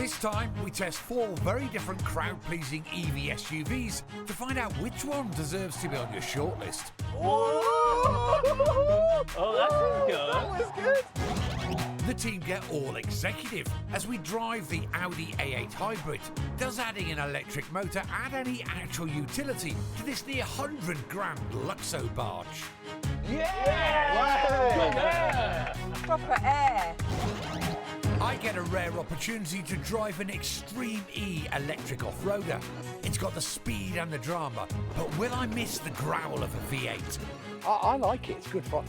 This time, we test 4 very different crowd-pleasing EV SUVs to find out which one deserves to be on your shortlist. Oh, that was good. That was good. The team get all executive as we drive the Audi A8 hybrid. Does adding an electric motor add any actual utility to this near 100 grand Luxo barge? Yeah! Proper air. I get a rare opportunity to drive an Extreme E electric off-roader. It's got the speed and the drama, but will I miss the growl of a V8? I like it, it's good fun.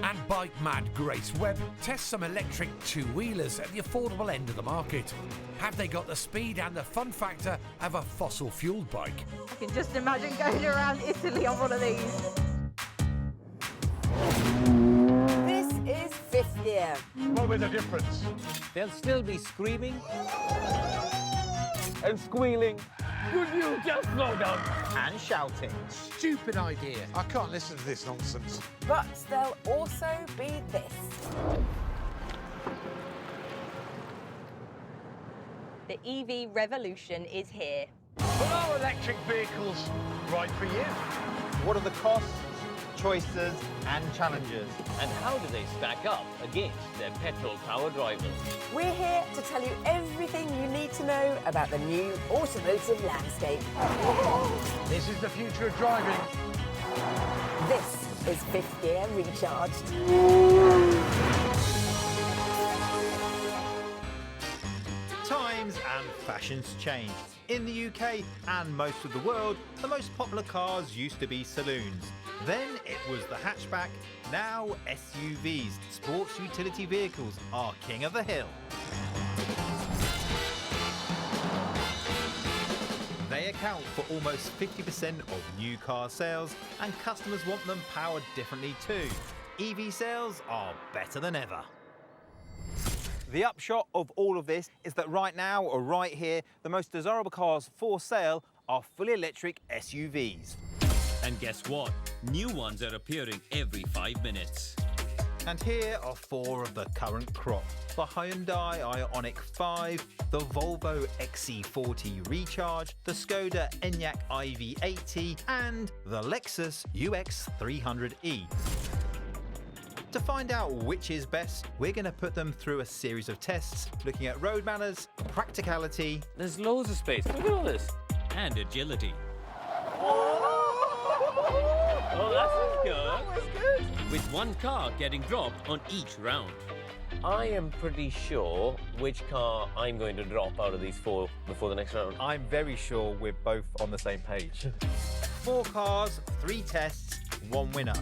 And bike mad Grace Webb tests some electric two-wheelers at the affordable end of the market. Have they got the speed and the fun factor of a fossil-fueled bike? I can just imagine going around Italy on one of these. This is 5th gear. What was the difference? They'll still be screaming. And squealing. Would you just slow down? And shouting. Stupid idea. I can't listen to this nonsense. But there'll also be this. The EV revolution is here. But are electric vehicles right for you? What are the costs, choices, and challenges? And how do they stack up against their petrol-powered rivals? We're here to tell you everything you need to know about the new automotive landscape. This is the future of driving. This is 5th gear recharged. Times and fashions change. In the UK and most of the world, the most popular cars used to be saloons. Then it was the hatchback, now SUVs, sports utility vehicles, are king of the hill. They account for almost 50% of new car sales, and customers want them powered differently too. EV sales are better than ever. The upshot of all of this is that right now, or right here, the most desirable cars for sale are fully electric SUVs. And guess what? New ones are appearing every 5 minutes. And here are 4 of the current crop. The Hyundai Ioniq 5, the Volvo XC40 Recharge, the Skoda Enyaq IV80, and the Lexus UX 300e. To find out which is best, we're going to put them through a series of tests, looking at road manners, practicality. There's loads of space. Look at all this. And agility. Oh, that was good. That was good. With one car getting dropped on each round. I am pretty sure which car I'm going to drop out of these 4 before the next round. I'm very sure we're both on the same page. 4 cars, 3 tests, 1 winner.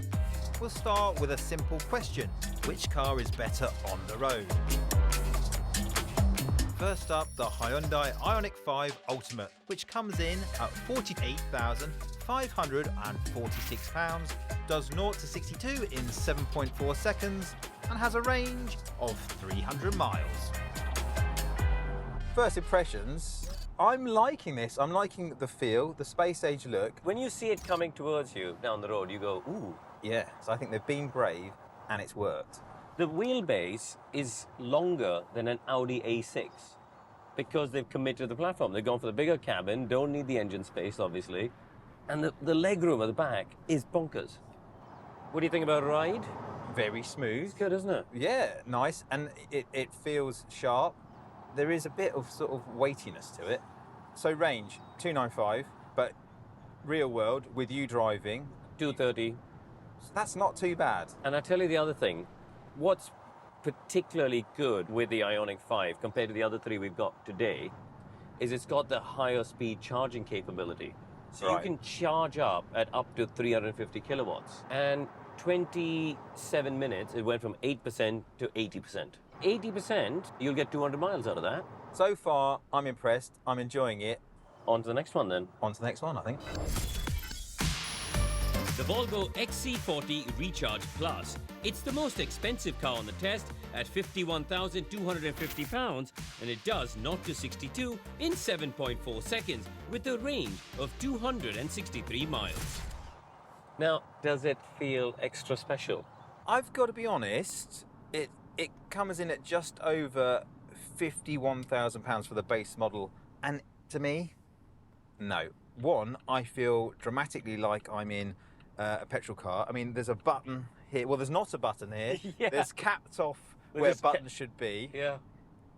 We'll start with a simple question. Which car is better on the road? First up, the Hyundai Ioniq 5 Ultimate, which comes in at £48,546, does 0 to 62 in 7.4 seconds, and has a range of 300 miles. First impressions, I'm liking this. I'm liking the feel, the space-age look. When you see it coming towards you down the road, you go, ooh. Yeah, so I think they've been brave and it's worked. The wheelbase is longer than an Audi A6 because they've committed to the platform. They've gone for the bigger cabin, don't need the engine space, obviously. And the legroom at the back is bonkers. What do you think about ride? Very smooth. It's good, isn't it? Yeah, nice. And it feels sharp. There is a bit of sort of weightiness to it. So range, 295, but real world, with you driving... 230. That's not too bad. And I tell you the other thing, what's particularly good with the Ioniq 5 compared to the other 3 we've got today is it's got the higher speed charging capability. So you can charge up at up to 350 kilowatts. And 27 minutes, it went from 8% to 80%. 80%, you'll get 200 miles out of that. So far, I'm impressed. I'm enjoying it. On to the next one then. On to the next one, I think. The Volvo XC40 Recharge Plus. It's the most expensive car on the test at £51,250, and it does 0 to 62 in 7.4 seconds with a range of 263 miles. Now, does it feel extra special? I've got to be honest, it comes in at just over £51,000 for the base model, and to me, no. One, I feel dramatically like I'm in a petrol car. I mean, there's a button here. Well, there's not a button here. Yeah. There's capped off where buttons should be. Yeah.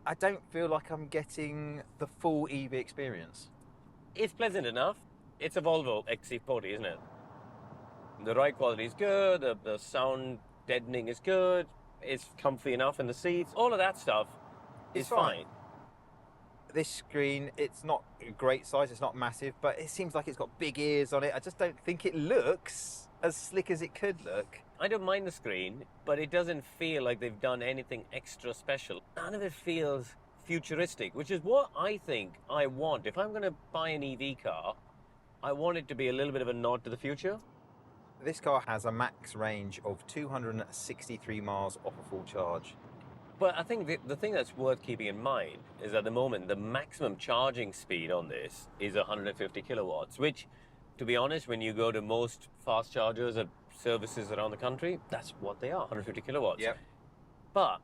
I don't feel like I'm getting the full EV experience. It's pleasant enough. It's a Volvo XC40, isn't it? The ride quality is good, the sound deadening is good, it's comfy enough in the seats, all of that stuff is fine. This screen, it's not a great size, it's not massive, but it seems like it's got big ears on it. I just don't think it looks as slick as it could look. I don't mind the screen, but it doesn't feel like they've done anything extra special. None of it feels futuristic, which is what I think I want. If I'm going to buy an EV car, I want it to be a little bit of a nod to the future. This car has a max range of 263 miles off a full charge. But I think the thing that's worth keeping in mind is at the moment, the maximum charging speed on this is 150 kilowatts, which, to be honest, when you go to most fast chargers at services around the country, that's what they are, 150 kilowatts. Yep. But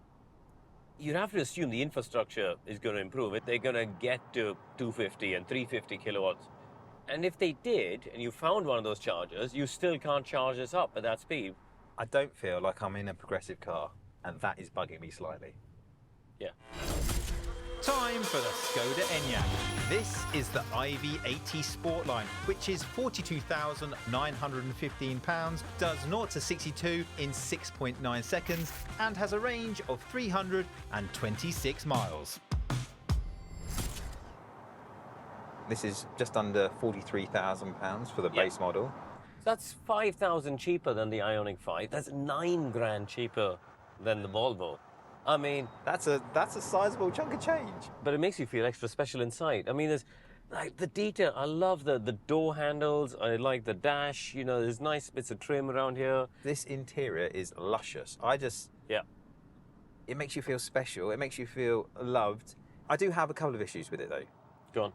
you'd have to assume the infrastructure is going to improve it. They're going to get to 250 and 350 kilowatts. And if they did, and you found one of those chargers, you still can't charge this up at that speed. I don't feel like I'm in a progressive car, and that is bugging me slightly. Yeah. Time for the Skoda Enyaq. This is the IV80 Sportline, which is £42,915, does 0 to 62 in 6.9 seconds, and has a range of 326 miles. This is just under £43,000 for the base model. That's 5,000 cheaper than the Ioniq 5. That's 9 grand cheaper than the Volvo. I mean, that's a sizable chunk of change. But it makes you feel extra special inside. I mean, there's like the detail. I love the door handles. I like the dash. You know, there's nice bits of trim around here. This interior is luscious. It makes you feel special. It makes you feel loved. I do have a couple of issues with it though. Go on.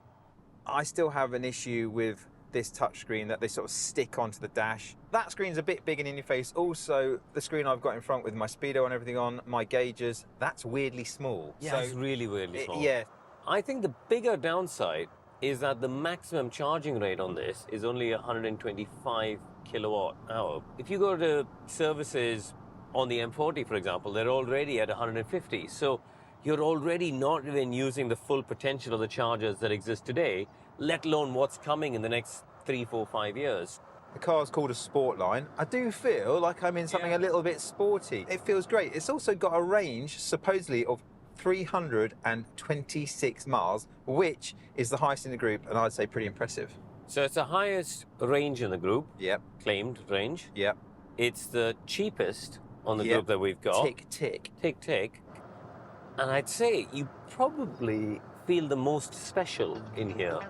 I still have an issue with this touchscreen that they sort of stick onto the dash. That screen's a bit big and in your face. Also, the screen I've got in front with my speedo and everything on, my gauges, that's weirdly small. Yeah, so it's really weirdly small. Yeah. I think the bigger downside is that the maximum charging rate on this is only 125 kilowatt hour. If you go to services on the M40, for example, they're already at 150. So you're already not even using the full potential of the chargers that exist today, let alone what's coming in the next 3, 4, 5 years. The car's called a Sportline. I do feel like I'm in something a little bit sporty. It feels great. It's also got a range, supposedly, of 326 miles, which is the highest in the group, and I'd say pretty impressive. So it's the highest range in the group. Yep. Claimed range. Yep. It's the cheapest on the group that we've got. Tick, tick. Tick, tick. And I'd say you probably feel the most special in here.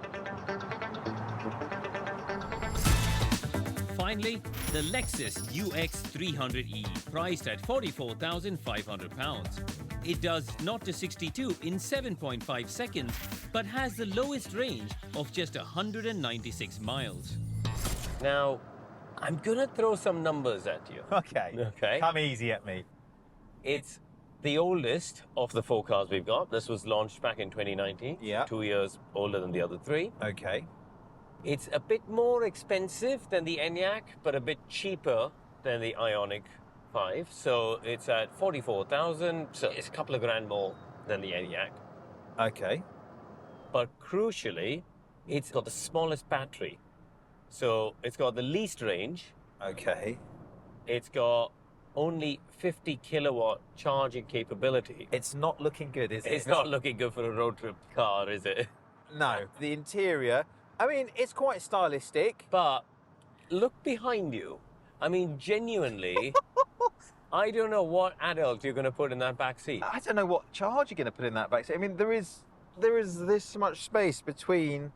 Finally, the Lexus UX 300e, priced at £44,500. It does 0 to 62 in 7.5 seconds, but has the lowest range of just 196 miles. Now, I'm gonna throw some numbers at you. Okay. Come easy at me. It's the oldest of the 4 cars we've got. This was launched back in 2019. Yeah. 2 years older than the other 3. Okay. It's a bit more expensive than the Enyaq, but a bit cheaper than the Ioniq 5. So it's at 44,000. So it's a couple of grand more than the Enyaq. Okay. But crucially, it's got the smallest battery. So it's got the least range. Okay. It's got only 50 kilowatt charging capability. It's not looking good, is it? It's not looking good for a road trip car, is it? No. The interior, I mean, it's quite stylistic. But look behind you. I mean, genuinely, I don't know what adult you're going to put in that back seat. I don't know what charge you're going to put in that back seat. I mean, there is this much space between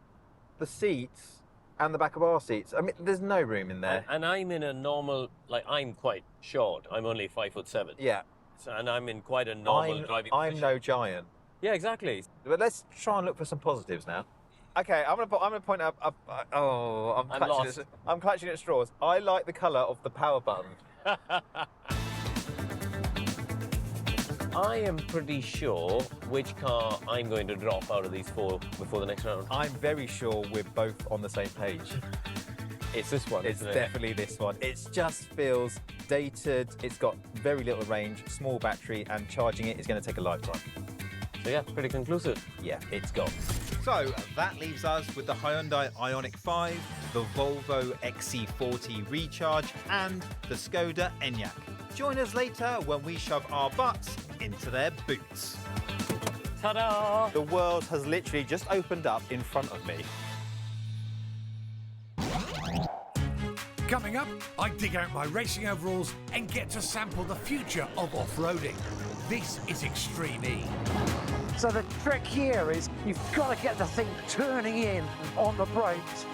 the seats and the back of our seats. I mean, there's no room in there. And I'm in a normal, like, I'm quite short. I'm only 5'7". Yeah. So, and I'm in quite a normal driving position. I'm no giant. Yeah, exactly. But let's try and look for some positives now. Okay, I'm gonna point out. I'm clutching at straws. I like the colour of the power button. I am pretty sure which car I'm going to drop out of these four before the next round. I'm very sure we're both on the same page. It's this one, It's isn't it? definitely this one. It just feels dated. It's got very little range, small battery, and charging it is going to take a lifetime. So yeah, pretty conclusive. Yeah, it's gone. So that leaves us with the Hyundai Ioniq 5, the Volvo XC40 Recharge, and the Skoda Enyaq. Join us later when we shove our butts into their boots. Ta-da! The world has literally just opened up in front of me. Coming up, I dig out my racing overalls and get to sample the future of off-roading. This is Extreme E. So the trick here is you've got to get the thing turning in on the brakes.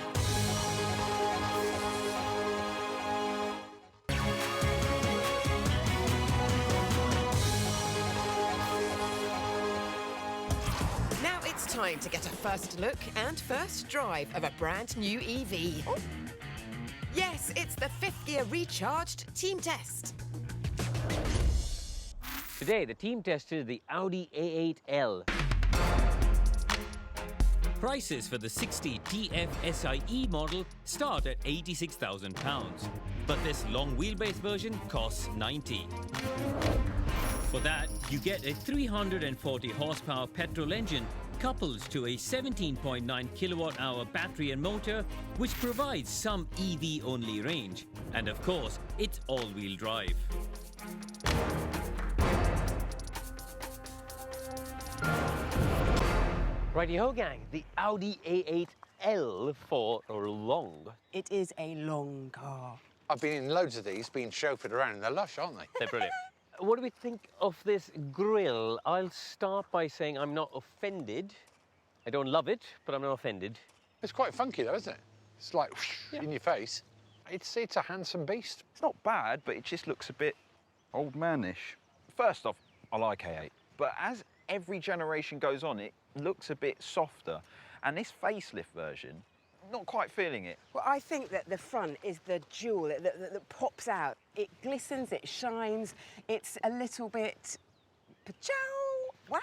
Now it's time to get a first look and first drive of a brand new EV. Yes, it's the 5th gear recharged team test. Today, the team tested the Audi A8L. Prices for the 60 TFSIe model start at £86,000, but this long wheelbase version costs 90. For that, you get a 340 horsepower petrol engine coupled to a 17.9 kilowatt-hour battery and motor, which provides some EV-only range. And of course, it's all-wheel drive. Righty-ho, gang. The Audi A8L for long. It is a long car. I've been in loads of these, being chauffeured around, and they're lush, aren't they? They're brilliant. What do we think of this grille? I'll start by saying I'm not offended. I don't love it, but I'm not offended. It's quite funky, though, isn't it? It's like whoosh, in your face. It's a handsome beast. It's not bad, but it just looks a bit old manish. First off, I like A8, but as every generation goes on, it looks a bit softer. And this facelift version, not quite feeling it. Well, I think that the front is the jewel that pops out. It glistens, it shines, it's a little bit... pa-chow, wow!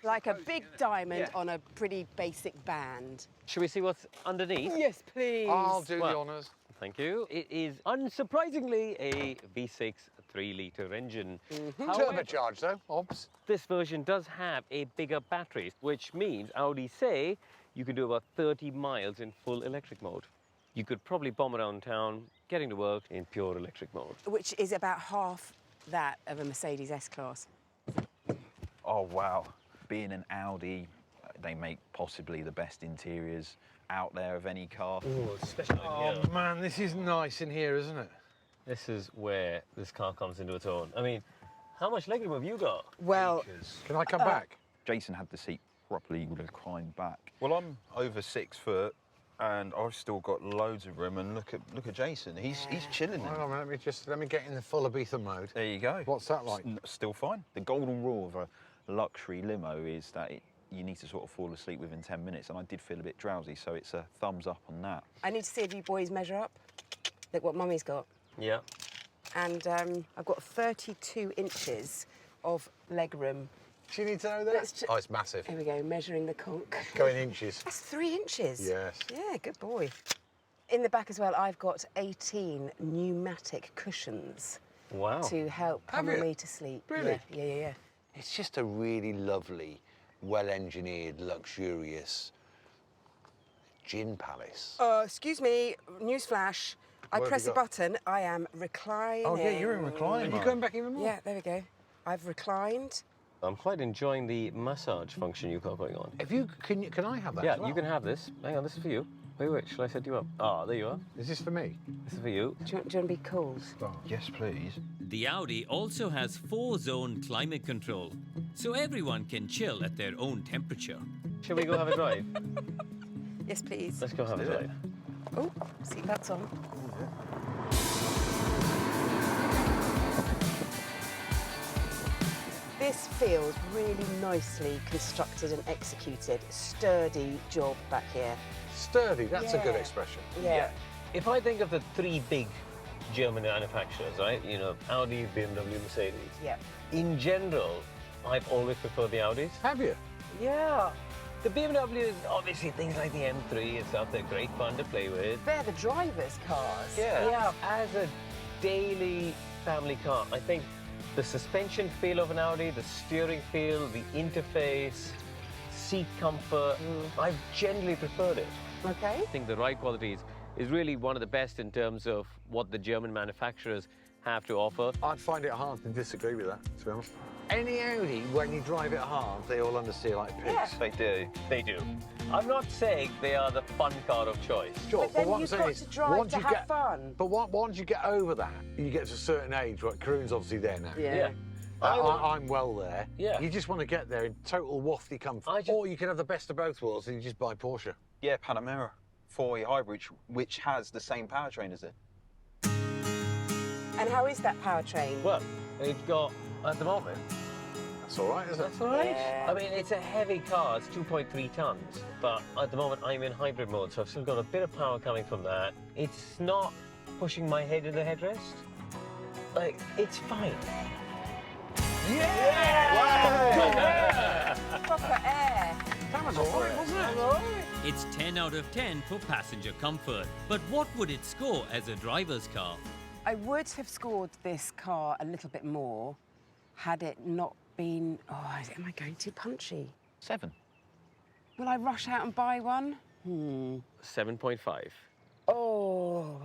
Like a big diamond on a pretty basic band. Should we see what's underneath? Yes, please. I'll do the honours. Thank you. It is, unsurprisingly, a V6 3-litre engine. Turbocharged, though, obs. This version does have a bigger battery, which means Audi say you can do about 30 miles in full electric mode. You could probably bomb around town, getting to work in pure electric mode. Which is about half that of a Mercedes S-Class. Oh, wow. Being an Audi, they make possibly the best interiors out there of any car. Oh, especially Oh, man, this is nice in here, isn't it? This is where this car comes into its own. I mean, how much legroom have you got? Well, Can I come back? Jason had the seat properly reclined back. Well, I'm over 6 foot, and I've still got loads of room. And look at Jason. He's chilling. Hang on, let me get in the full Ibiza mode. There you go. What's that like? Still fine. The golden rule of a luxury limo is that you need to sort of fall asleep within 10 minutes, and I did feel a bit drowsy, so it's a thumbs up on that. I need to see if you boys measure up. Look what Mummy's got. Yeah. And I've got 32 inches of legroom. Do you need to know that? Oh, it's massive. Here we go, measuring the conch. Go in inches. That's 3 inches. Yes. Yeah, good boy. In the back as well, I've got 18 pneumatic cushions Wow. to help pummel me to sleep. Really? Yeah. It's just a really lovely, well-engineered, luxurious gin palace. Excuse me, newsflash. I What have press you a got? button, I am reclining. Oh, yeah, you're in reclining. Are you going back even more? Yeah, there we go. I've reclined. I'm quite enjoying the massage function you've got going on. Can I have that Yeah, as well? you can have this. Hang on, this is for you. Wait, shall I set you up? Ah, there you are. Is this for me? This is for you. Do you want to be cold? Yes, please. The Audi also has 4-zone climate control, so everyone can chill at their own temperature. Shall we go have a drive? Yes, please. Let's go have a drive. Oh, seatbelt's on. This feels really nicely constructed and executed. Sturdy job back here. Sturdy, that's a good Yeah. expression. Yeah. If I think of the 3 big German manufacturers, right? You know, Audi, BMW, Mercedes. Yeah. In general, I've always preferred the Audis. Have you? Yeah. The BMWs, obviously, things like the M3 and stuff, they're great fun to play with. They're the drivers' cars. Yeah. As a daily family car, I think the suspension feel of an Audi, the steering feel, the interface, seat comfort, I've generally preferred it. Okay. I think the ride quality is really one of the best in terms of what the German manufacturers have to offer. I'd find it hard to disagree with that, to be honest. Any Audi, when you drive it hard, they all understeer like pigs. Yeah. They do. They do. I'm not saying they are the fun car of choice. Sure, But then what I'm you've saying got is, to drive once to you have get, fun. But once you get over that, you get to a certain age, right? Karoon's obviously there now. Yeah. I'm well there. Yeah. You just want to get there in total wafty comfort. Or you can have the best of both worlds and you just buy Porsche. Yeah, Panamera 4E hybrid, which has the same powertrain as it. And how is that powertrain? Well, it's got, at the moment, That's all right, isn't it? that's all right. Yeah. I mean, it's a heavy car, it's 2.3 tons, but at the moment I'm in hybrid mode, so I've still got a bit of power coming from that. It's not pushing my head in the headrest. Like, it's fine. Yeah! Proper air. That was all right, wasn't it? It's 10 out of 10 for passenger comfort. But what would it score as a driver's car? I would have scored this car a little bit more had it not been... Oh, am I going too punchy? 7. Will I rush out and buy one? 7.5. Oh.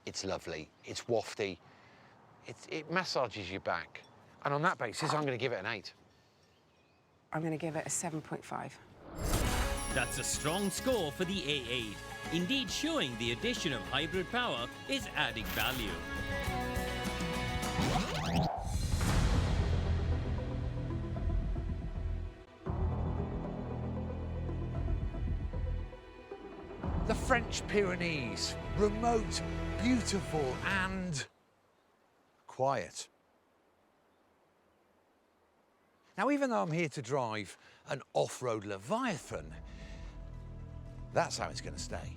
It's lovely. It's wafty. It massages your back. And on that basis, I'm going to give it an 8. I'm going to give it a 7.5. That's a strong score for the A8. Indeed showing the addition of hybrid power is adding value. The French Pyrenees, remote, beautiful and quiet. Now, even though I'm here to drive an off-road Leviathan, that's how it's going to stay.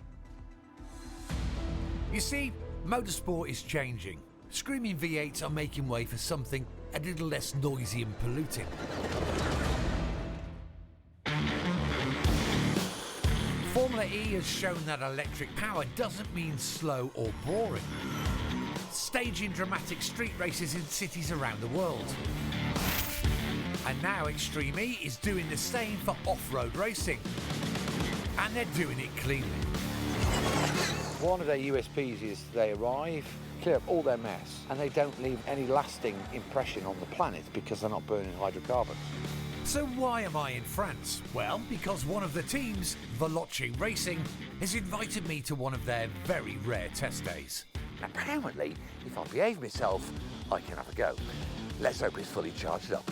You see, motorsport is changing. Screaming V8s are making way for something a little less noisy and polluting. Formula E has shown that electric power doesn't mean slow or boring. Staging dramatic street races in cities around the world. And now Extreme E is doing the same for off-road racing. And they're doing it cleanly. One of their USPs is they arrive, clear up all their mess, and they don't leave any lasting impression on the planet because they're not burning hydrocarbons. So why am I in France? Well, because one of the teams, Veloce Racing, has invited me to one of their very rare test days. Apparently, if I behave myself, I can have a go. Let's hope it's fully charged up.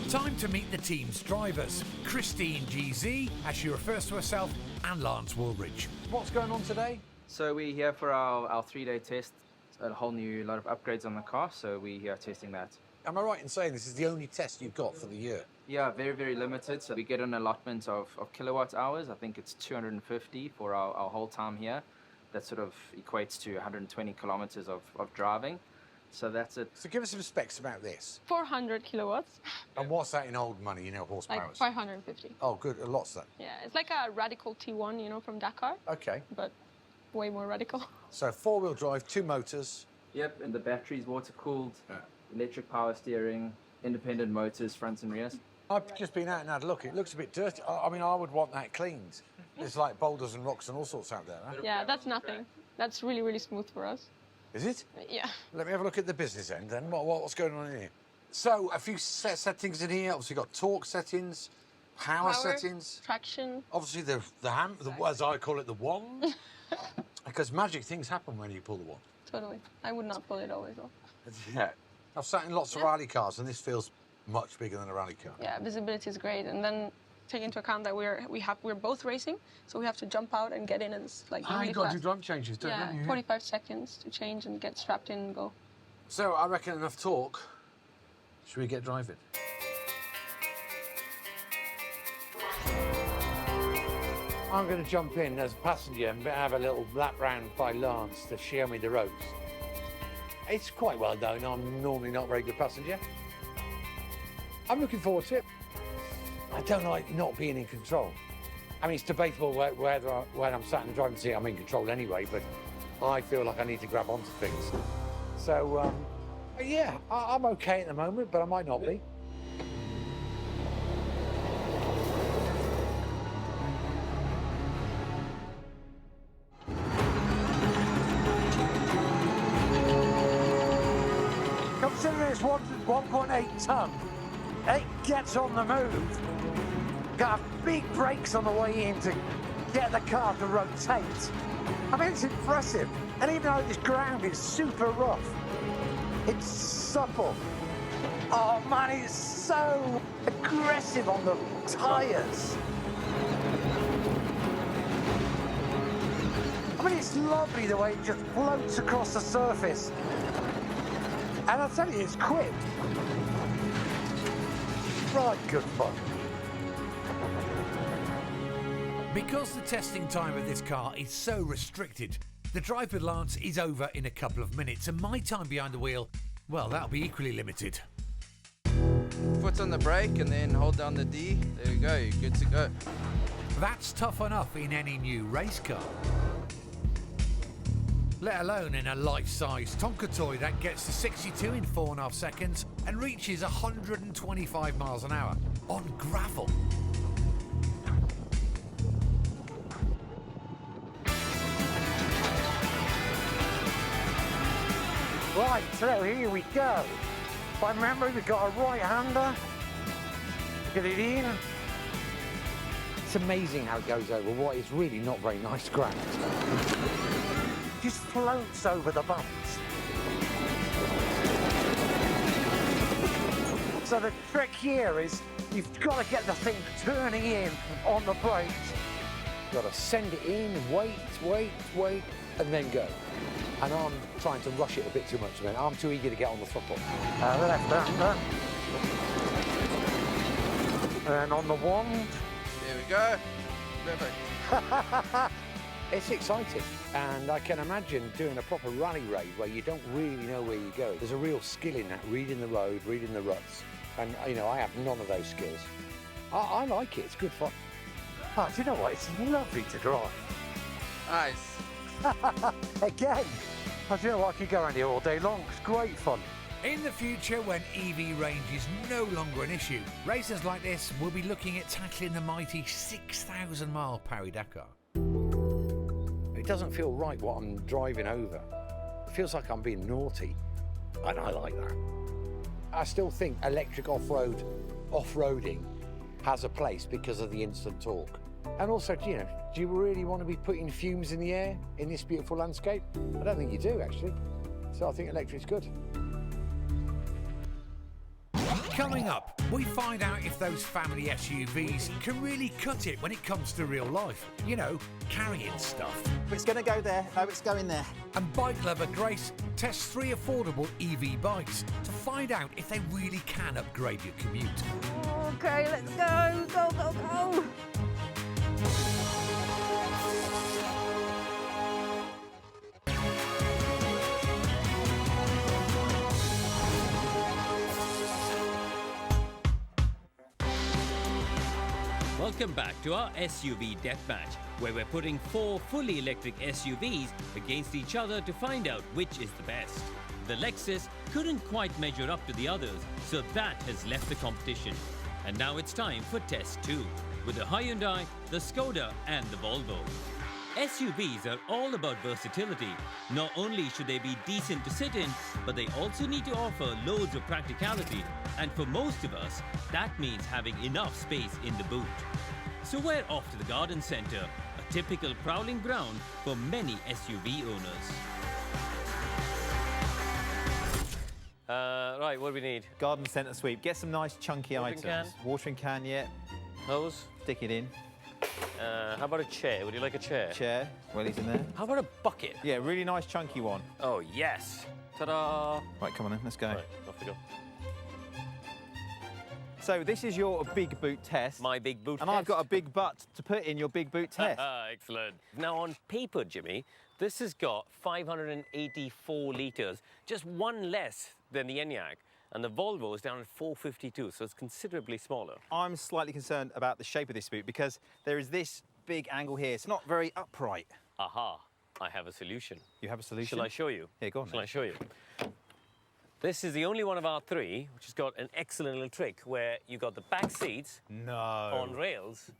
Time to meet the team's drivers, Christine GZ, as she refers to herself, and Lance Woolridge. What's going on today? So we're here for our 3-day test. A whole new lot of upgrades on the car, so we're here testing that. Am I right in saying this is the only test you've got for the year? Yeah, very, very limited. So we get an allotment of kilowatt hours. I think it's 250 for our whole time here. That sort of equates to 120 kilometers of driving. So that's it. So give us some specs about this. 400 kilowatts. And what's that in old money, you know, horsepower? Like 550. Oh, good. A lot's that. Yeah, it's like a radical T1, you know, from Dakar. Okay. But way more radical. So 4-wheel drive, 2 motors. Yep, and the battery's water-cooled, electric power steering, independent motors, fronts and rears. I've just been out and had a look. It looks a bit dirty. I mean, I would want that cleaned. There's like boulders and rocks and all sorts out there, huh? Yeah, that's nothing. That's really, really smooth for us. Is it? Yeah. Let me have a look at the business end then. What's going on in here? So, a few settings in here. Obviously, got torque settings, power settings. Traction. Obviously, as I call it, the wand. Because magic things happen when you pull the wand. Totally. I would not pull it always though. Yeah. I've sat in lots of rally cars, and this feels much bigger than a rally car. Yeah, visibility is great, and then take into account that we're both racing, so we have to jump out and get in and like really you got to fast. do drum changes, don't you? 45 seconds to change and get strapped in and go. So I reckon enough talk. Should we get driving? I'm going to jump in as a passenger and have a little lap round by Lance to show me the ropes. It's quite well known I'm normally not a very good passenger. I'm looking forward to it. I don't like not being in control. I mean, it's debatable whether when I'm sat in the driving seat, I'm in control anyway, but I feel like I need to grab onto things. So, yeah, I'm okay at the moment, but I might not be. Considering it's 1.8 ton, it gets on the move. Got big brakes on the way in to get the car to rotate. I mean, it's impressive. And even though this ground is super rough, it's supple. Oh man, it's so aggressive on the tyres. I mean, it's lovely the way it just floats across the surface. And I'll tell you, it's quick. Right, good fun. Because the testing time of this car is so restricted, the drive with Lance is over in a couple of minutes, and my time behind the wheel, well, that'll be equally limited. Foot on the brake and then hold down the D. There you go, you're good to go. That's tough enough in any new race car, let alone in a life-size Tonka toy that gets to 62 in 4.5 seconds and reaches 125 miles an hour on gravel. Right, so here we go. By memory, we've got a right-hander. Get it in. It's amazing how it goes over what is really not very nice ground. Just floats over the bumps. So the trick here is you've got to get the thing turning in on the brakes. You've got to send it in, wait, and then go. And I'm trying to rush it a bit too much, man. I'm too eager to get on the throttle. Left-hander. And on the wand. There we go. Perfect. It's exciting, and I can imagine doing a proper rally race where you don't really know where you go. There's a real skill in that, reading the road, reading the ruts, and you know, I have none of those skills. I like it, it's good fun. Oh, do you know what? It's lovely to drive. Nice. Again, do you know what? I could go around here all day long. It's great fun. In the future, when EV range is no longer an issue, racers like this will be looking at tackling the mighty 6,000-mile Paris-Dakar. It doesn't feel right what I'm driving over. It feels like I'm being naughty, and I like that. I still think electric off-roading has a place because of the instant torque. And also, you know, do you really want to be putting fumes in the air in this beautiful landscape? I don't think you do, actually. So I think electric's good. Coming up, we find out if those family SUVs can really cut it when it comes to real life. You know, carrying stuff. It's going to go there. No, it's going there. And bike lover Grace tests 3 affordable EV bikes to find out if they really can upgrade your commute. Okay, let's go. Go, go, go. Welcome back to our SUV deathmatch, where we're putting 4 fully electric SUVs against each other to find out which is the best. The Lexus couldn't quite measure up to the others, so that has left the competition. And now it's time for test 2, with the Hyundai, the Skoda and the Volvo. SUVs are all about versatility. Not only should they be decent to sit in, but they also need to offer loads of practicality. And for most of us, that means having enough space in the boot. So we're off to the garden centre, a typical prowling ground for many SUV owners. Right, what do we need? Garden centre sweep. Get some nice chunky items. Can? Watering can, yeah. Hose? Stick it in. How about a chair? Would you like a chair? Chair. Well, he's in there. How about a bucket? Yeah, really nice chunky one. Oh, yes. Ta-da! Right, come on then, let's go. Right, off we go. So this is your big boot test. My big boot and test. I've got a big butt to put in your big boot test. Excellent. Now on paper, Jimmy, this has got 584 litres, just one less than the Enyaq. And the Volvo is down at 452, so it's considerably smaller. I'm slightly concerned about the shape of this boot because there is this big angle here. It's not very upright. Aha, I have a solution. You have a solution? Shall I show you? Yeah, go on. Shall I show you? This is the only one of our three which has got an excellent little trick where you got the back seats on rails.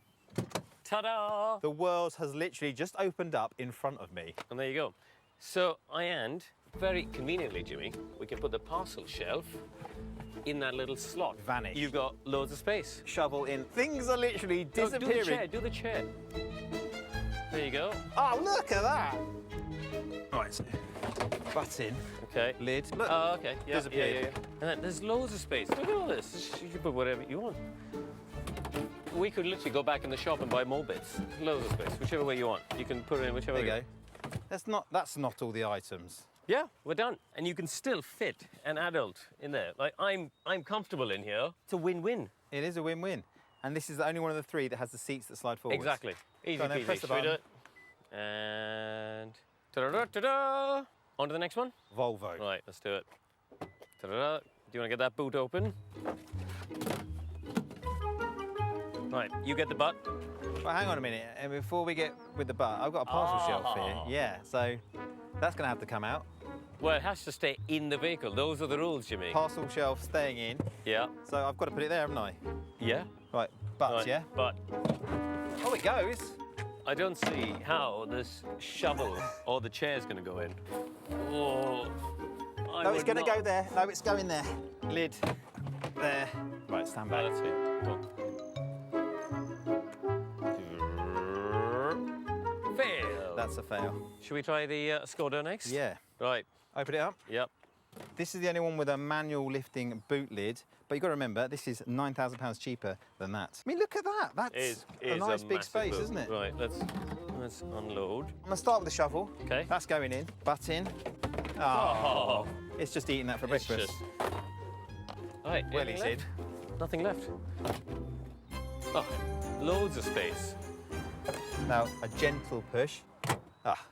Ta-da! The world has literally just opened up in front of me. And there you go. So, and very conveniently, Jimmy, we can put the parcel shelf in that little slot. Vanish. You've got loads of space. Shovel in. Things are literally disappearing. Do the chair. There you go. Oh, look at that. Right, so butt in. Okay. Lid. Look. Oh, okay. Yeah, disappeared. yeah. And then there's loads of space. Look at all this. You can put whatever you want. We could literally go back in the shop and buy more bits. Loads of space, whichever way you want. You can put it in whichever way. There you go. That's not all the items. Yeah, we're done. And you can still fit an adult in there. Like, I'm comfortable in here. It's a win-win. It is a win-win. And this is the only one of the three that has the seats that slide forward. Exactly. Easy peasy. peasy. Should we do it? And ta-da-da-da-da! On to the next one? Volvo. Right, let's do it. Ta-da-da. Do you want to get that boot open? Right, you get the butt. Well, hang on a minute. And before we get with the butt, I've got a parcel shelf here. Yeah, so that's going to have to come out. Well, it has to stay in the vehicle. Those are the rules, Jimmy. Parcel shelf staying in. Yeah. So I've got to put it there, haven't I? Yeah. Right, butt, Right, yeah? Butt. Oh, it goes. I don't see how this shovel or the chair's going to go in. Oh, No, it's going to go there. No, it's going there. Lid. There. Right, stand back. That's it. Go. Fail. That's a fail. Should we try the Skoda next? Yeah. Right. Open it up. Yep. This is the only one with a manual lifting boot lid, but you've got to remember, this is £9,000 cheaper than that. I mean, look at that. That's a nice big space, boot. isn't it? Right, let's unload. I'm going to start with the shovel. Okay. That's going in. Butt in. Oh. It's just eating that for breakfast. Right, Well, anything he left? Nothing left. Oh, loads of space. Now, a gentle push. Ah.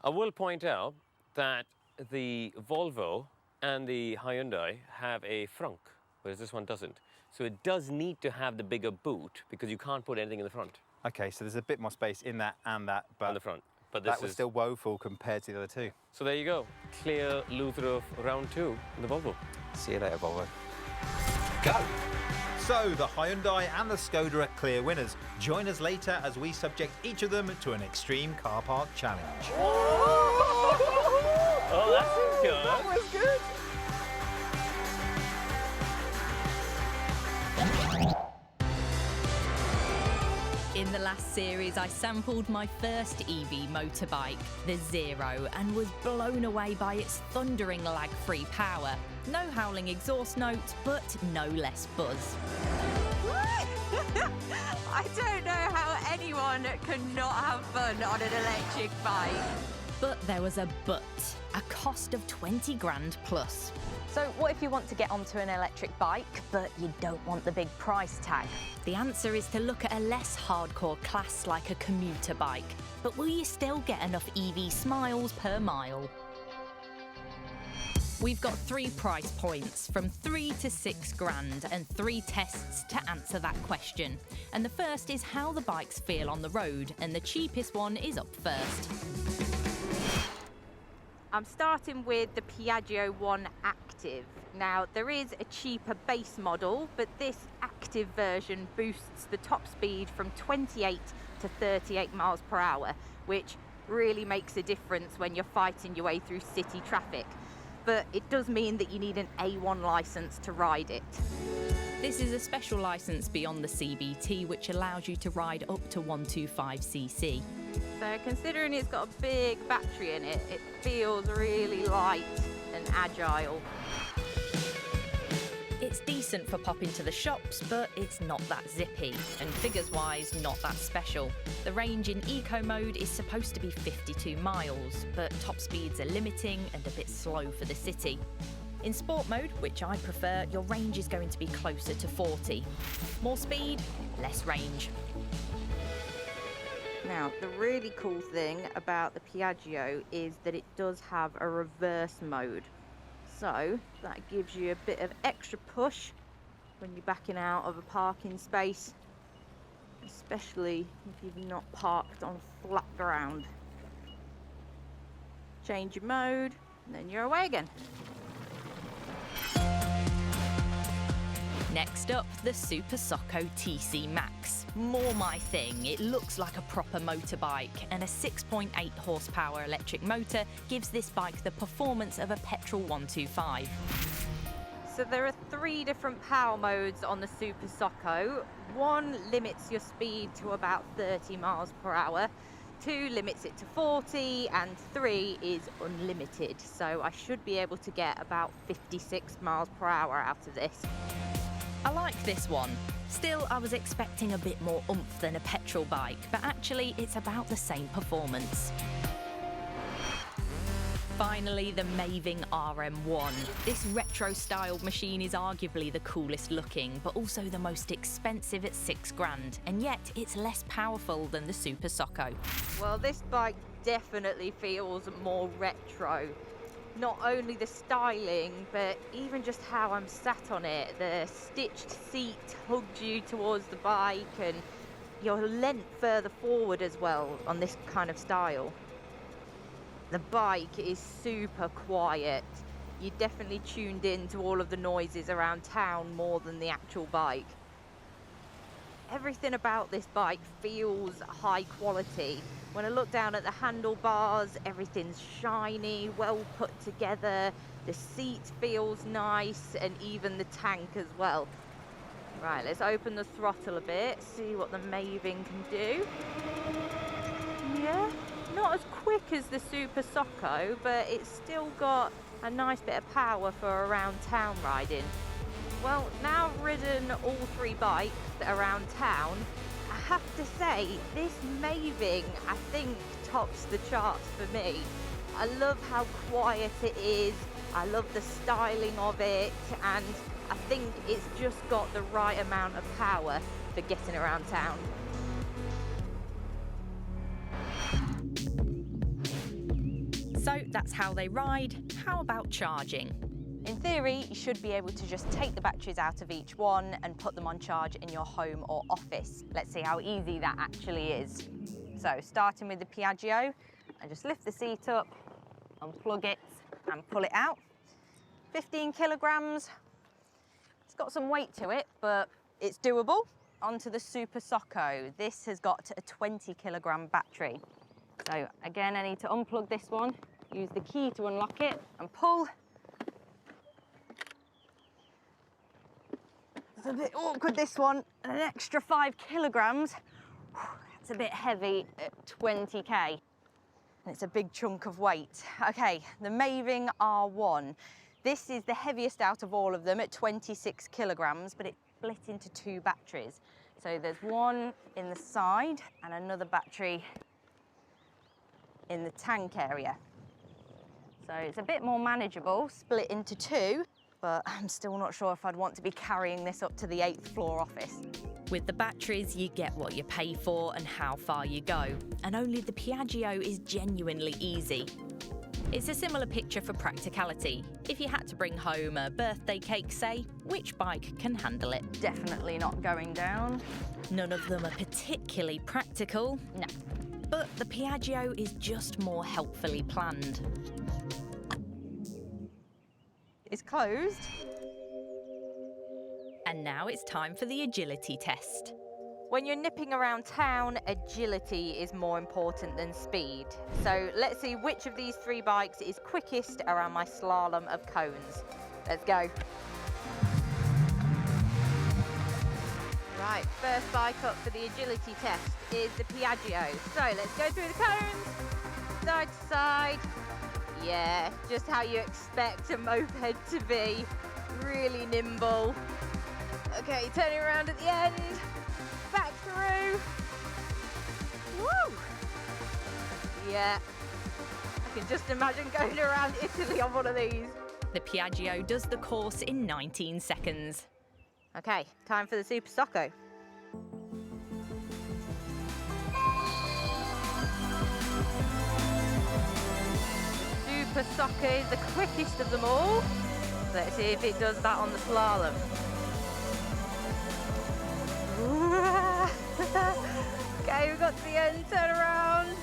I will point out that the Volvo and the Hyundai have a frunk, whereas this one doesn't. So it does need to have the bigger boot because you can't put anything in the front. OK, so there's a bit more space in that and that, but in the front. But this that was still woeful compared to the other two. So there you go. Clear loser of round 2 in the Volvo. See you later, Volvo. Go! So, the Hyundai and the Skoda are clear winners. Join us later as we subject each of them to an extreme car park challenge. Oh, that seems good. That was good. In the last series, I sampled my first EV motorbike, the Zero, and was blown away by its thundering lag-free power. No howling exhaust notes, but no less buzz. I don't know how anyone can not have fun on an electric bike. But there was a but, a cost of 20 grand plus. So what if you want to get onto an electric bike, but you don't want the big price tag? The answer is to look at a less hardcore class like a commuter bike. But will you still get enough EV smiles per mile? We've got 3 price points, from 3 to 6 grand, and 3 tests to answer that question. And the first is how the bikes feel on the road, and the cheapest one is up first. I'm starting with the Piaggio 1 Active. Now, there is a cheaper base model, but this active version boosts the top speed from 28 to 38 miles per hour, which really makes a difference when you're fighting your way through city traffic. But it does mean that you need an A1 licence to ride it. This is a special licence beyond the CBT, which allows you to ride up to 125cc. So considering it's got a big battery in it, it feels really light and agile. It's decent for popping to the shops, but it's not that zippy, and figures-wise, not that special. The range in eco mode is supposed to be 52 miles, but top speeds are limiting and a bit slow for the city. In sport mode, which I prefer, your range is going to be closer to 40. More speed, less range. Now, the really cool thing about the Piaggio is that it does have a reverse mode. So that gives you a bit of extra push when you're backing out of a parking space, especially if you've not parked on flat ground. Change your mode, and then you're away again. Next up, the Super Socco TC Max. More my thing. It looks like a proper motorbike, and a 6.8 horsepower electric motor gives this bike the performance of a petrol 125. So there are 3 different power modes on the Super Socco. 1 limits your speed to about 30 miles per hour. 2 limits it to 40, and 3 is unlimited. So I should be able to get about 56 miles per hour out of this. I like this one. Still, I was expecting a bit more oomph than a petrol bike, but actually it's about the same performance. Finally, the Maving RM1. This retro-styled machine is arguably the coolest looking, but also the most expensive at £6,000, and yet it's less powerful than the Super Socco. Well, this bike definitely feels more retro. Not only the styling, but even just how I'm sat on it. The stitched seat hugs you towards the bike, and you're lent further forward as well on this kind of style. The bike is super quiet. You're definitely tuned in to all of the noises around town more than the actual bike. Everything about this bike feels high quality. When I look down at the handlebars, everything's shiny, well put together. The seat feels nice, and even the tank as well. Right, let's open the throttle a bit, see what the Maving can do. Yeah, not as quick as the Super Socco, but it's still got a nice bit of power for around town riding. Well, now I've ridden all 3 bikes around town, I have to say, this Maving, I think, tops the charts for me. I love how quiet it is, I love the styling of it, and I think it's just got the right amount of power for getting around town. So that's how they ride. How about charging? In theory, you should be able to just take the batteries out of each one and put them on charge in your home or office. Let's see how easy that actually is. So starting with the Piaggio, I just lift the seat up, unplug it and pull it out. 15 kilograms. It's got some weight to it, but it's doable. Onto the Super Socco. This has got a 20 kilogram battery. So again, I need to unplug this one, use the key to unlock it and pull. It's a bit awkward, this one. An extra 5 kilograms. That's a bit heavy at 20k. And it's a big chunk of weight. Okay, the Maving R1. This is the heaviest out of all of them at 26 kilograms, but it's split into 2 batteries. So there's one in the side and another battery in the tank area. So it's a bit more manageable, split into 2. But I'm still not sure if I'd want to be carrying this up to the 8th floor office. With the batteries, you get what you pay for and how far you go. And only the Piaggio is genuinely easy. It's a similar picture for practicality. If you had to bring home a birthday cake, say, which bike can handle it? Definitely not going down. None of them are particularly practical. No. But the Piaggio is just more helpfully planned. It's closed. And now it's time for the agility test. When you're nipping around town, agility is more important than speed. So let's see which of these 3 bikes is quickest around my slalom of cones. Let's go. Right, first bike up for the agility test is the Piaggio. So let's go through the cones, side to side. Yeah, just how you expect a moped to be. Really nimble. Okay, turning around at the end. Back through. Woo! Yeah, I can just imagine going around Italy on one of these. The Piaggio does the course in 19 seconds. Okay, time for the Super Socko. Super Socko is the quickest of them all. Let's see if it does that on the slalom. Okay, we've got to the end, turn around.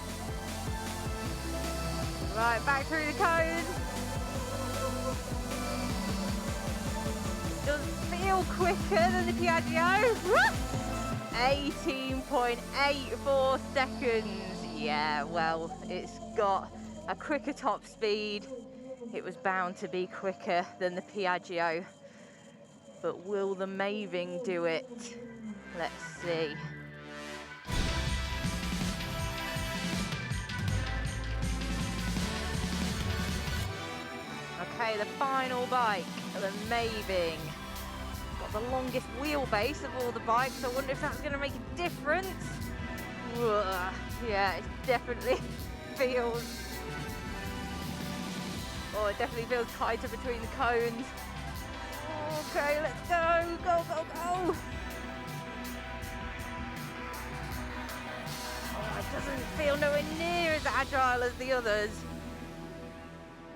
Right, back through the cone. Does feel quicker than the Piaggio. 18.84 seconds. Yeah, well, it's got a quicker top speed. It was bound to be quicker than the Piaggio. But will the Maving do it? Let's see. Okay, the final bike, the Maving. Got the longest wheelbase of all the bikes. I wonder if that's going to make a difference. Ugh. Yeah, it definitely feels... Oh, it definitely feels tighter between the cones. Okay, let's go, go, go, go. Oh, it doesn't feel nowhere near as agile as the others.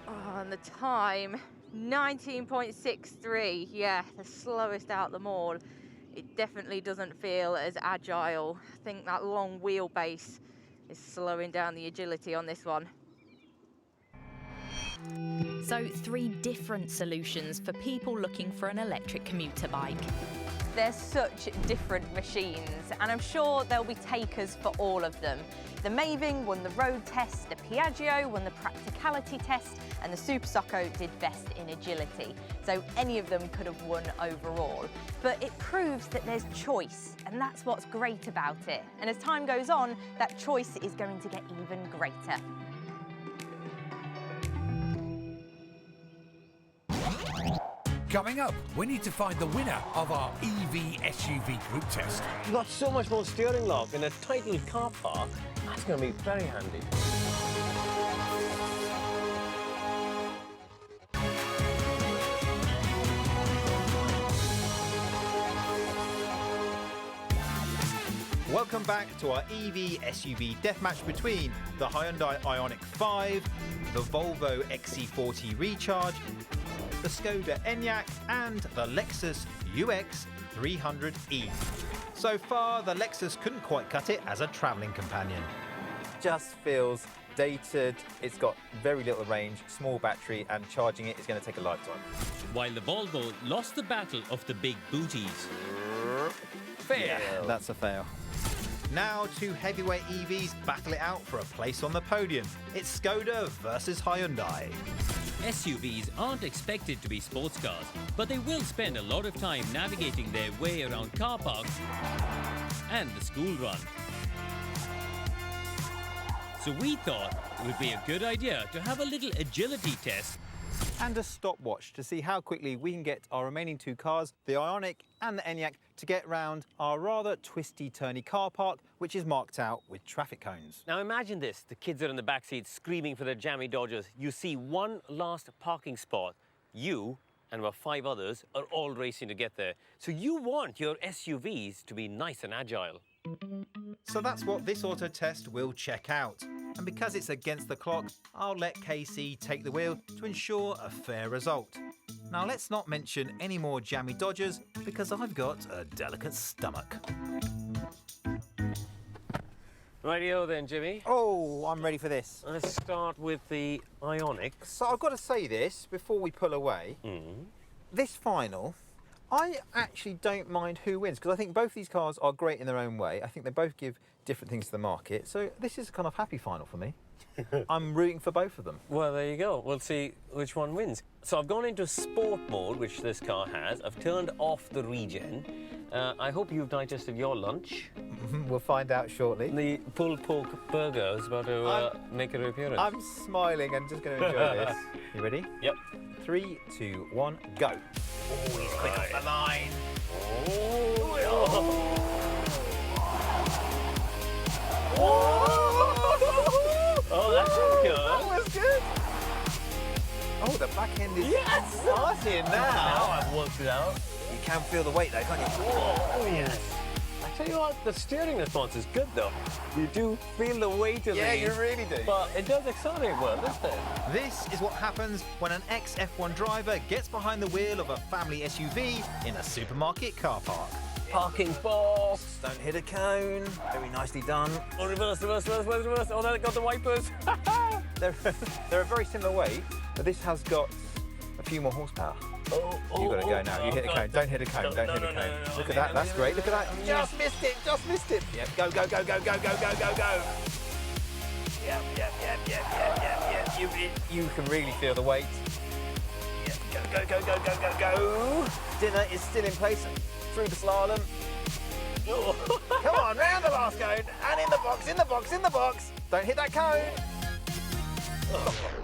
Oh, and the time, 19.63. Yeah, the slowest out of them all. It definitely doesn't feel as agile. I think that long wheelbase is slowing down the agility on this one. So 3 different solutions for people looking for an electric commuter bike. They're such different machines, and I'm sure there'll be takers for all of them. The Maving won the road test, the Piaggio won the practicality test, and the Super Socko did best in agility. So any of them could have won overall. But it proves that there's choice, and that's what's great about it. And as time goes on, that choice is going to get even greater. Coming up, we need to find the winner of our EV SUV group test. You've got so much more steering lock in a titled car park. That's going to be very handy. Welcome back to our EV SUV deathmatch between the Hyundai Ioniq 5, the Volvo XC40 Recharge, the Skoda Enyaq and the Lexus UX 300e. So far, the Lexus couldn't quite cut it as a travelling companion. Just feels dated, it's got very little range, small battery, and charging it is going to take a lifetime. While the Volvo lost the battle of the big booties. Fail. Yeah, that's a fail. Now 2 heavyweight EVs battle it out for a place on the podium. It's Skoda versus Hyundai. SUVs aren't expected to be sports cars, but they will spend a lot of time navigating their way around car parks and the school run. So we thought it would be a good idea to have a little agility test And a stopwatch to see how quickly we can get our remaining 2 cars, the Ioniq and the Enyaq, to get round our rather twisty-turny car park, which is marked out with traffic cones. Now imagine this, the kids are in the back seat screaming for their jammy Dodgers. You see one last parking spot. You and about 5 others are all racing to get there. So you want your SUVs to be nice and agile. So that's what this auto test will check out. And because it's against the clock, I'll let KC take the wheel to ensure a fair result. Now let's not mention any more jammy Dodgers because I've got a delicate stomach. Rightio then, Jimmy. Oh, I'm ready for this. Let's start with the Ioniq. So I've got to say this before we pull away. This final, I actually don't mind who wins because I think both these cars are great in their own way. I think they both give different things to the market. So this is a kind of happy final for me. I'm rooting for both of them. Well, there you go. We'll see which one wins. So I've gone into sport mode, which this car has. I've turned off the regen. I hope you've digested your lunch. We'll find out shortly. The pulled pork burger is about to make an appearance. I'm smiling and just going to enjoy this. You ready? Yep. 3, 2, 1, go. Oh, he's quick off the line. Oh, that's good. That was good. Oh, the back end is Yes! starting now. Now I've worked it out. You can feel the weight though, can't you? Oh, yes. I tell you what, the steering response is good though. You do feel the weight of Yeah, these, you really do. But it does accelerate well, doesn't it? This is what happens when an ex-F1 driver gets behind the wheel of a family SUV in a supermarket car park. Parking box. Don't hit a cone. Very nicely done. Oh, reverse. Oh, that got the wipers. They're a very similar weight, but this has got a few more horsepower. You've got to go now. You hit a cone. Don't hit a cone. Don't hit a cone. Look at that. That's great. Look at that. Just missed it. Just missed it. Yep. Go. Yep. You can really feel the weight. Yep. Go. Dinner is still in place through the slalom. Come on, round the last cone and in the box. Don't hit that cone.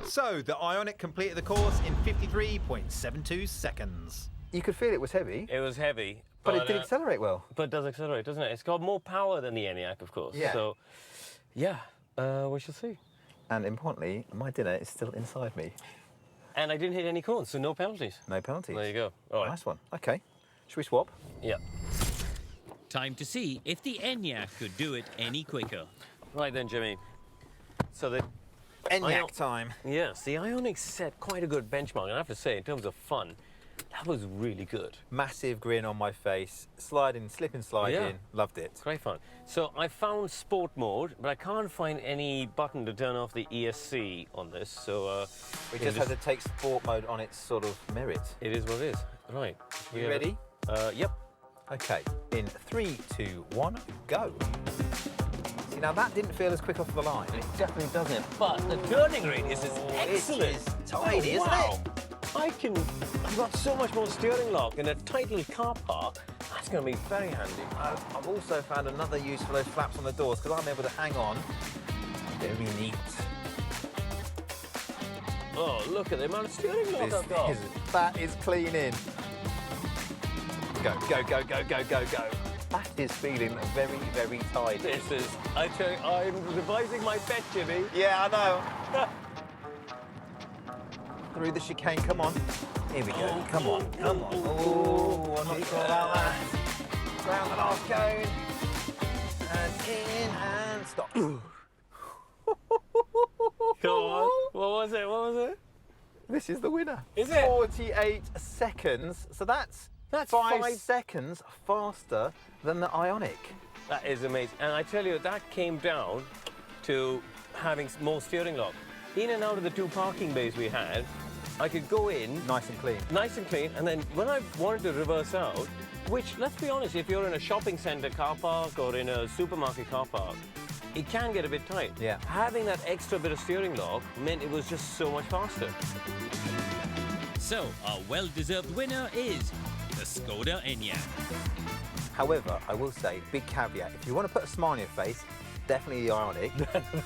So the Ioniq completed the course in 53.72 seconds. You could feel it was heavy. It was heavy. But it did accelerate well. But it does accelerate, doesn't it? It's got more power than the Enyaq, of course. Yeah. So, yeah, we shall see. And importantly, my dinner is still inside me. And I didn't hit any cones, so no penalties. No penalties. There you go. All right. Nice one. Okay. Should we swap? Yeah. Time to see if the Enyaq could do it any quicker. Right then, Jimmy. So the Enyaq time. Yes, the Ioniq set quite a good benchmark, and I have to say, in terms of fun, that was really good. Massive grin on my face. Slide in, slip and slide Yeah. in. Loved it. Great fun. So I found sport mode, but I can't find any button to turn off the ESC on this, so... We just had to take sport mode on its sort of merit. It is what it is. Right. You ready? Yep. Okay. In 3, 2, 1, go. See, now that didn't feel as quick off the line. It definitely doesn't, but the turning radius is excellent. It is tidy, isn't it? I've got so much more steering lock in a tight little car park. That's going to be very handy. I've also found another use for those flaps on the doors because I'm able to hang on. Very neat. Oh, look at the amount of steering lock I've got. That is clean in. Go. That is feeling very, very tidy. This is, I tell you, I'm revising my bet, Jimmy. Yeah, I know. Through the chicane, come on. Here we go, come on. Oh, I'm not sure about that. Round the last cone. And in and stop. Come on. What was it? This is the winner. Is it? 48 seconds. So that's 5 seconds faster than the Ioniq. That is amazing. And I tell you, that came down to having more steering lock. In and out of the 2 parking bays we had, I could go in... Nice and clean. And then when I wanted to reverse out, which, let's be honest, if you're in a shopping centre car park or in a supermarket car park, it can get a bit tight. Yeah. Having that extra bit of steering lock meant it was just so much faster. So, our well-deserved winner is the Skoda Enyaq. However, I will say, big caveat, if you want to put a smile on your face, definitely the Ioniq.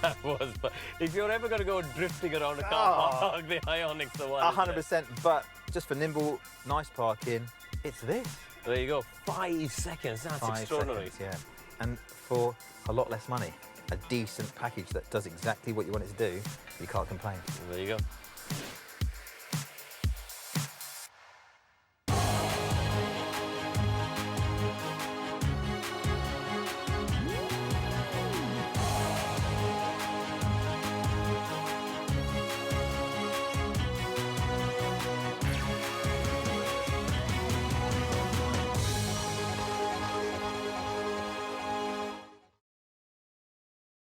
That was, but if you're ever going to go drifting around a car park, the Ioniq's the one. 100%, but just for nimble, nice parking, it's this. There you go, 5 seconds, that's 5 extraordinary. seconds, yeah. And for a lot less money, a decent package that does exactly what you want it to do, you can't complain. There you go.